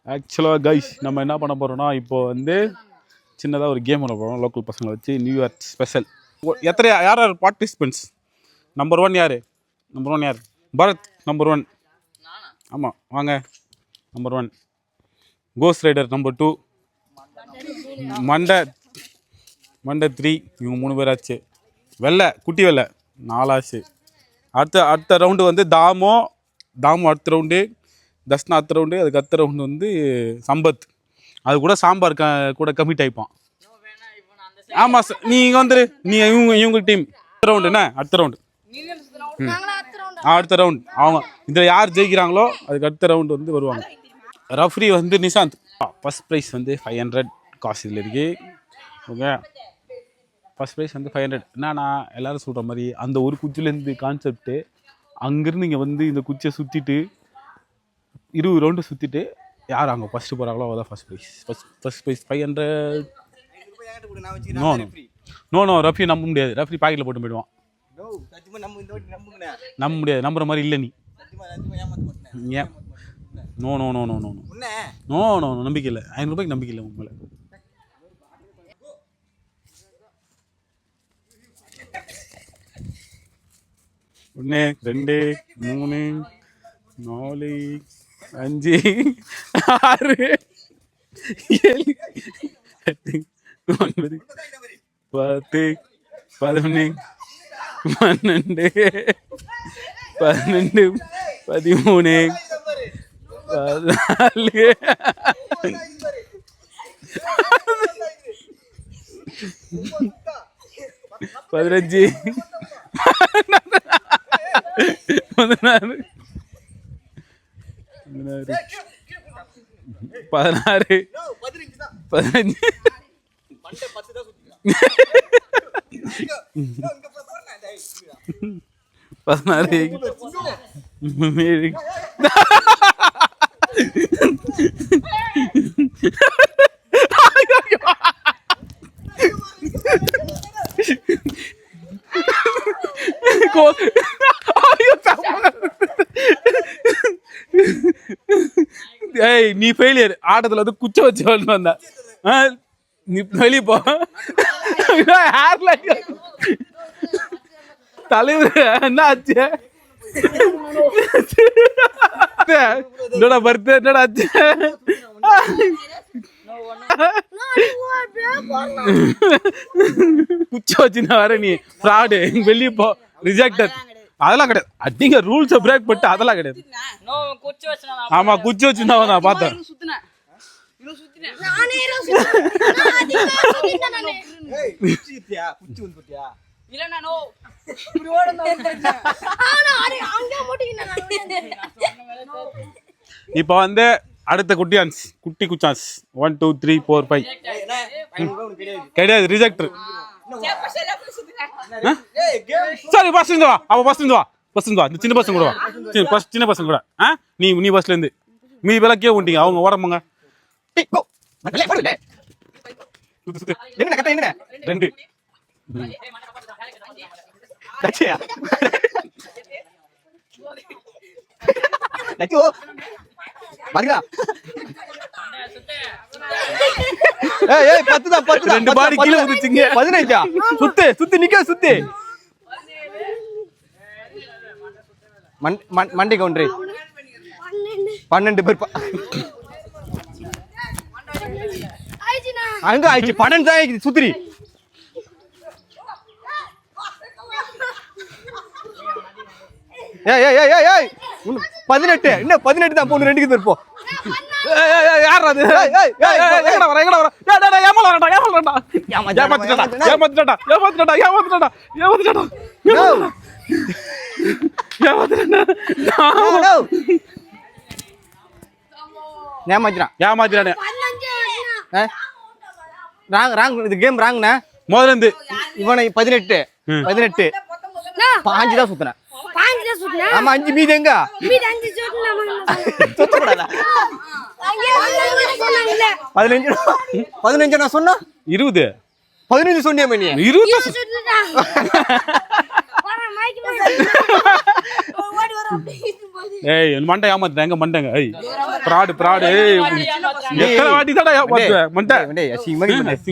ஆக்சுவலாக கைஸ் நம்ம என்ன பண்ண போகிறோம்னா இப்போ வந்து சின்னதாக ஒரு கேம் பண்ண போகிறோம் லோக்கல் பசங்களை வச்சு நியூ இயர் ஸ்பெஷல். எத்தனை யார் யார் பார்ட்டிசிபென்ட்ஸ்? நம்பர் 1 யார்? நம்பர் 1 யார்? பரத் நம்பர் 1. ஆமாம் வாங்க. Number 1 cost rider. நம்பர் 2 மண்டை 3. இவங்க 3 பேர் ஆச்சு. வெள்ளை குட்டி வெள்ளை 4 ஆச்சு. அடுத்த ரவுண்டு வந்து தாமு அடுத்த ரவுண்டு, தஸ்னா அடுத்த ரவுண்டு, அதுக்கு அடுத்த ரவுண்டு வந்து சம்பத். அது கூட சாம்பார் கூட கமிட் ஆகிப்பான். ஆமாம் சார், நீ இங்கே வந்துரு. நீ இவங்க டீம் ரவுண்டு என்ன அடுத்த ரவுண்டு. அடுத்த ரவுண்ட் அவங்க இதில் யார் ஜெயிக்கிறாங்களோ அதுக்கு அடுத்த ரவுண்டு வந்து வருவாங்க. ரெஃப்ரி வந்து நிஷாந்த். ஃபஸ்ட் ப்ரைஸ் வந்து 500 காசு இதில் இருக்கு. ஓகே, ஃபஸ்ட் ப்ரைஸ் வந்து 500. என்னன்னா எல்லோரும் சொல்கிற மாதிரி அந்த ஒரு குச்சிலேருந்து கான்செப்ட்டு அங்கேருந்து இங்கே வந்து இந்த குச்சியை சுற்றிட்டு 20 ரவுண்டு சுற்றிட்டு யார் அங்கே ஃபஸ்ட்டு போகிறாங்களோ அதான் first prize. First prize 500. No referee நம்ப முடியாது. ரெஃப்ரி பாக்கெட்டில் போட்டு போயிடுவான். நம்ப முடியாது. நம்புற மாதிரி இல்லை நீ. ஏன்? நோ நம்பிக்கை இல்லை. 500 ரூபாய்க்கு நம்பிக்கை இல்லை உங்களை. ஒன்று 2 3 4 5 6 7 8 9 10 11 12 13 14 15 16 ஏய் நீ ஃபெயிலியர். ஆட்டத்தில் வந்து குச்சை வச்சு வந்த நீ வெளியே போ. தலைவர் என்ன ஆச்சு? என்னடா பர்த்து என்னடா ஆச்சு? குச்சை வச்சு நான் வர நீ ஃப்ராடு வெளியே போ. ரிஜெக்டட். அதெல்லாம் கிடையாது. அடிங்க ரூல்ஸை பிரேக் பண்ணிட்டு அதெல்லாம் கிடையாது. ஆமா குச்சி வச்சு நான் பார்த்தேன். இப்ப வந்து அடுத்த குட்டி குச்சான்ஸ் 1 2 3 4 5 கிடையாது. ரிஜெக்டர். சரி பஸ் இருந்து வா. அவ பஸ் இருந்து வா. இந்த சின்ன பசங்க கூட வா. சின்ன பசங்க கூட நீ பஸ்ல இருந்து மீதி பேலாம் கே உண்டிங்க. அவங்க ஓடமாங்க. 2 2 பாடி கீழே வந்துச்சுங்க. 15 சுத்து நிக்க சுத்து மண்டை கவுண்டரி 12 பேர் அங்க ஆயிடுச்சு. 12 தான் சுத்திரி. ஏய் 18 இன்னும் 18 தான் போணும். 2 பேர் போ. யார் அது? எங்கடா வர ஏமாத்திட்டானே. இது கேம் ராங்ண்ணா. முதல்ல இருந்து இவனை 18 5 தான் சுத்தினேன். ஆமா 5 மீதி எங்க? 15 நான் சொன்னா 20 15 சொன்னியா? 20 ஏய் மண்டை ஏமாத்துறேன் எங்க மண்டைங்க ஏய் பிராடு பிராடு ஏய் எத்தனை வாட்டி தான் ஏமாத்துவேன் மண்டை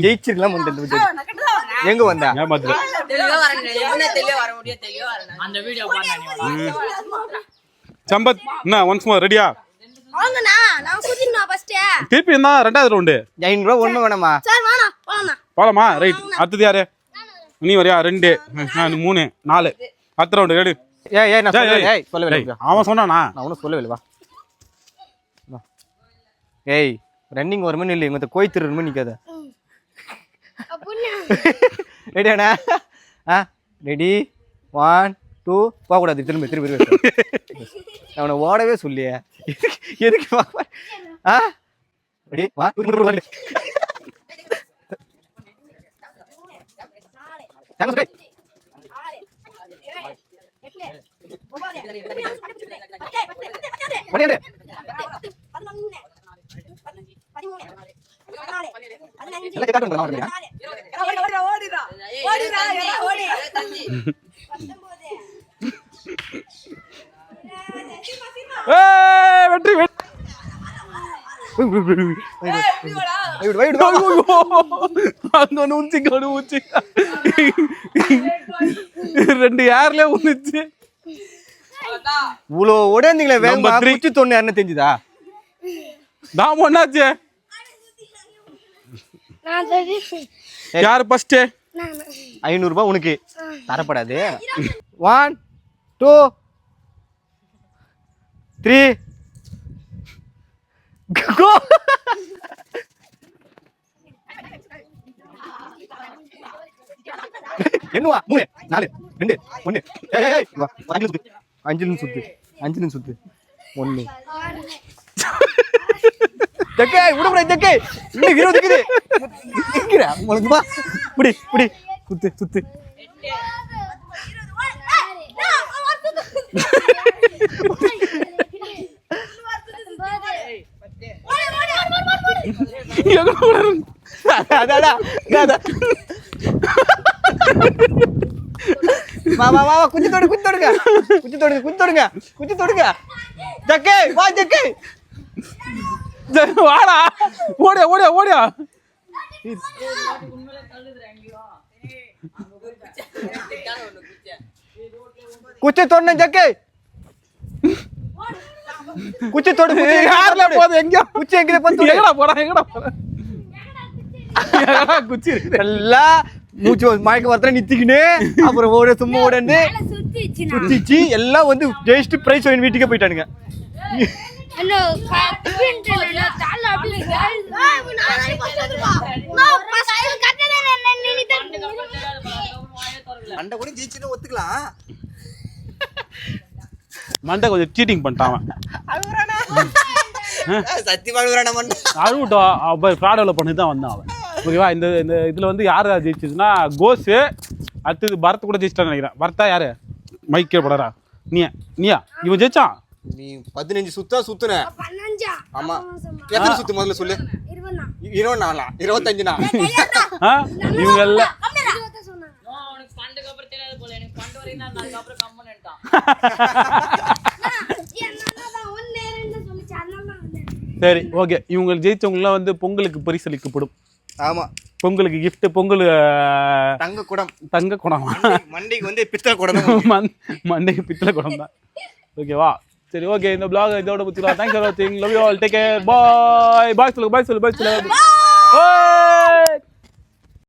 ஜெயிச்சிருக்கலாம் மண்டை எங்க வந்தா ஏமாத்துறேன் சம்பத் என்ன ஒன்ஸ் மோர் ரெடியா திருப்பி என்ன ரெண்டாவது ரவுண்டு 500 ரூபா ஒண்ணு வேணாமா போலாமா ரைட் அடுத்தது யாரு நீ வரியா 2 3 4 அடுத்த ரவுண்டு ரெடி ஏய் நான் சொல்லவே அவன் சொன்னானா நான் ஒன்னும் சொல்லவே வா ஏய் ரன்னிங் ஒரு மணி இல்லை இங்க கோய் திரும்ப நிக்காத ரெடியாண்ணா ரெடி 1 2 போகக்கூடாது திரும்ப அவனை ஓடவே சொல்லியே எதுக்கு ரெடி 1 வெற்றி ஊச்சி 2 ஏர்ல ஊந்துச்சு இவ்வளோ உடனீங்களே வேகமா குச்சி தொண்ணு யாருன்னு தெரிஞ்சுதா தாம என்னாச்சு யாரு ஃபர்ஸ்ட் 500 ரூபாய் உனக்கு தரப்படாது 1 2 3 கோ என்னவா 3 4 2 1 ஏய் வா 5 நிமிஷம் சுத்து 1 தக்கே விடுடா தக்கே இன்னும் 20 இருக்குது நிக்குறா உங்களுக்கு வா புடி சுத்து வா குச்சி தொடுங்க ஜக்கே வா ஜக்கே வாடா ஓடியா குச்சி தொடுன ஜக்கே குச்சி தொடு யார்ல போது எங்க குச்சி எங்க போது எங்கடா போறா குச்சி எல்லாம் மூச்சு மயக்க வரத்துல நித்திக்கினு அப்புறம் ஓட சும்மா ஓடந்து சுத்திச்சு எல்லாம் வந்து ஜெயிஸ்ட் பிரைஸ் வாங்கி வீட்டுக்கே போயிட்டானுங்க மண்டை கூட ஜெயிச்சுன்னு ஒத்துக்கலாம் மண்டை கொஞ்சம் சீட்டிங் பண்ணிட்டான் சத்தியமா அழுகுறான மண்டை அழுவிட்டோம் ப்ராடவில் பண்ணி தான் வந்தான் அவன் ஓகேவா இந்த இதில் வந்து யார் ஜெயிச்சதுன்னா கோஸு அடுத்தது பரத் கூட ஜெயிச்சிட்டான்னு நினைக்கிறேன் பரத்தா யாரு மைக்கே படரா நீயா இவன் ஜெயிச்சான் நீ 15 சுத்துன ஆமா எத்தனை சுத்து முதல்ல சொல்லு 25 இவங்க எல்லாம் சரி ஓகே இவங்க ஜெயிச்சவங்கலாம் வந்து பொங்கலுக்கு பரிசளிக்கப்படும் ஆமா பொங்கலுக்கு gift பொங்கல் தங்க குடம் மண்டைக்கு வந்து பித்தளை குடம் மண்டைக்கு பித்தளை குடம் தான் ஓகேவா சரி ஓகே இந்த vlog இதோட முடிச்சுக்கலாம். Thanks for watching. Love you all. Take care. Bye. Bye சொல்லு.